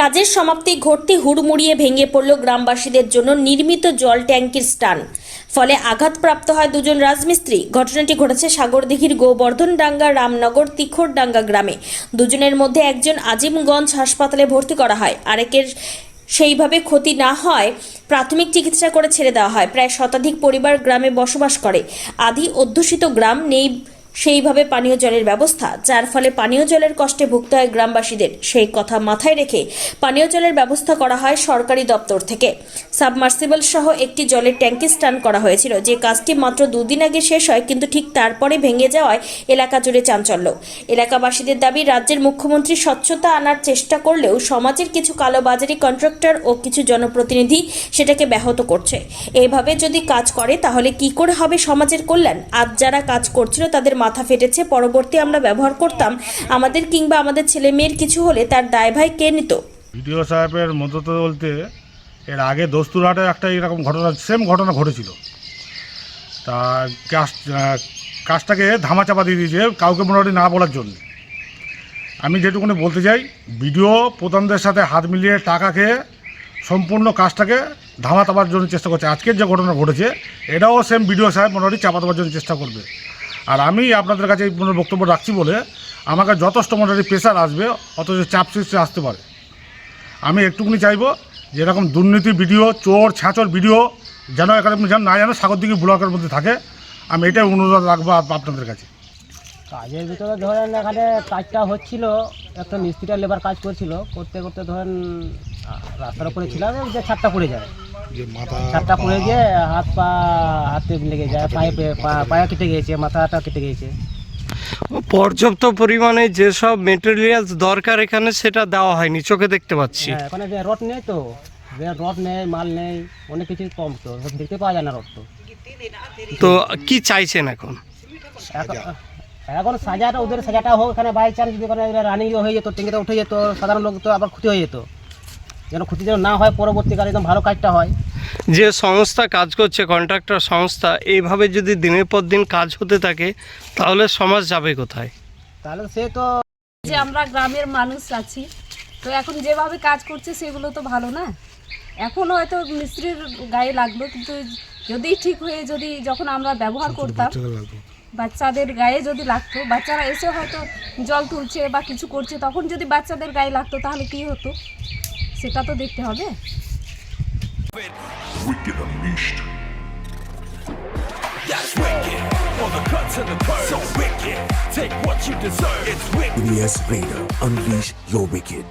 কাজের সমাপ্তি ঘটতে হুড়মুড়িয়ে ভেঙে পড়ল গ্রামবাসীদের জন্য নির্মিত জল ট্যাঙ্কির স্টান। ফলে আঘাতপ্রাপ্ত হয় দুজন রাজমিস্ত্রি। ঘটনাটি ঘটেছে সাগরদিঘির গোবর্ধনডাঙ্গা রামনগর তিখরডাঙ্গা গ্রামে। দুজনের মধ্যে একজন আজিমগঞ্জ হাসপাতালে ভর্তি করা হয়, আরেকের সেইভাবে ক্ষতি না হয় প্রাথমিক চিকিৎসা করে ছেড়ে দেওয়া হয়। প্রায় শতাধিক পরিবার গ্রামে বসবাস করে। আদি অধ্যুষিত গ্রাম, নেই সেইভাবে পানীয় জলের ব্যবস্থা, যার ফলে পানীয় জলের কষ্টে ভুগতে হয় গ্রামবাসীদের। সেই কথা মাথায় রেখে পানীয় জলের ব্যবস্থা করা হয় সরকারি দপ্তর থেকে। সাবমার্সিবল সহ একটি জলের ট্যাঙ্কি স্টান করা হয়েছিল, যে কাজটি মাত্র দুদিন আগে শেষ হয়, কিন্তু ঠিক তারপরে ভেঙে যাওয়ায় এলাকা জুড়ে চাঞ্চল্য। এলাকাবাসীদের দাবি, রাজ্যের মুখ্যমন্ত্রী স্বচ্ছতা আনার চেষ্টা করলেও সমাজের কিছু কালোবাজারি কন্ট্রাক্টর ও কিছু জনপ্রতিনিধি সেটাকে ব্যাহত করছে। এইভাবে যদি কাজ করে তাহলে কি করে হবে সমাজের কল্যাণ? আজ যারা কাজ করছিল তাদের মাথা ফেটেছে। পরবর্তী আমরা ব্যবহার করতাম, আমাদের কিংবা আমাদের ছেলে মেয়ের কিছু হলে তার দায়ভার কে নিত? ভিডিও সাহেবের মদত বলতে এর আগে দস্তুরহাটে একটা এরকম ঘটনা, সেম ঘটনা ঘটেছিল। তা কাজটাকে ধামাচাপা দিয়ে দিয়েছে কাউকে মোটামুটি না বলার জন্য। আমি যেটুকুনি বলতে চাই, ভিডিও প্রধানদের সাথে হাত মিলিয়ে টাকা খেয়ে সম্পূর্ণ কাজটাকে ধামাচাপার জন্য চেষ্টা করছে। আজকের যে ঘটনা ঘটেছে এটাও সেম ভিডিও সাহেব মোটামুটি চাপা দেওয়ার জন্য চেষ্টা করবে। আর আমি আপনাদের কাছে এই বক্তব্য রাখছি বলে আমাকে যথেষ্ট মোটামুটি প্রেশার আসবে, অথচ চাপ সৃষ্টি আসতে পারে। আমি একটুকুনি চাইবো যে এরকম দুর্নীতি ভিডিও, চোর ছাঁচর ভিডিও যেন এখানে যেন না যেন সাগরদিঘি ব্লকের মধ্যে থাকে। আমি এটাই অনুরোধ রাখবো আপনাদের কাছে। কাজের ভিতরে ধরেন এখানে কাজটা হচ্ছিল, একটা মিস্ত্রিটা লেবার কাজ করছিল, করতে করতে ধরেন রাস্তার উপরে ছিলাম, যে ছাদটা পড়ে যায়, ছাদটা পড়ে গিয়ে হাতে লেগে যায়, পায়ে কেটে গিয়েছে, মাথাটা কেটে গিয়েছে। পর্যাপ্ত পরিমাণে যেসব মেটেরিয়ালস দরকার এখানে সেটা দেওয়া হয়নি, চোখে দেখতে পাচ্ছি। হ্যাঁ, এখানে রড নেই তো, রড নেই, মাল নেই, অনেক কিছু কম, তো দেখতে পাওয়া যায় না রড। তো কি চাইছেন এখন? এখন সাজাটা, ওদের সাজাটা হোক, এখানে বাই চান্স যদি রানিং হয়ে যেত, ট্যাঙ্কিটা উঠে যেত, সাধারণ লোক তো আবার ক্ষতি হয়ে যেত, যেন ক্ষতি যেন না হয়, পরবর্তীকালে একদম ভালো কাজটা হয়। যে সংস্থা কাজ করছে, কন্ট্রাক্টর সংস্থা, এইভাবে যদি দিনের পর দিন কাজ হতে থাকে তাহলে সমাজ যাবে কোথায়? তাহলে সে তো, যে আমরা গ্রামের মানুষ আছি, তো এখন যেভাবে কাজ করছে সেগুলো তো ভালো না। এখন হয়তো মিস্ত্রির গায়ে লাগলো, কিন্তু যদি ঠিক হয়ে যদি যখন আমরা ব্যবহার করতাম, বাচ্চাদের গায়ে যদি লাগতো, বাচ্চারা এসে হয়তো জল তুলছে বা কিছু করছে, তখন যদি বাচ্চাদের গায়ে লাগতো তাহলে কি হতো সেটা তো দেখতে হবে। Wicked Unleashed. That's wicked. For the cuts and the curves. So wicked. Take what you deserve. It's wicked. ES Vader. Unleash your wicked.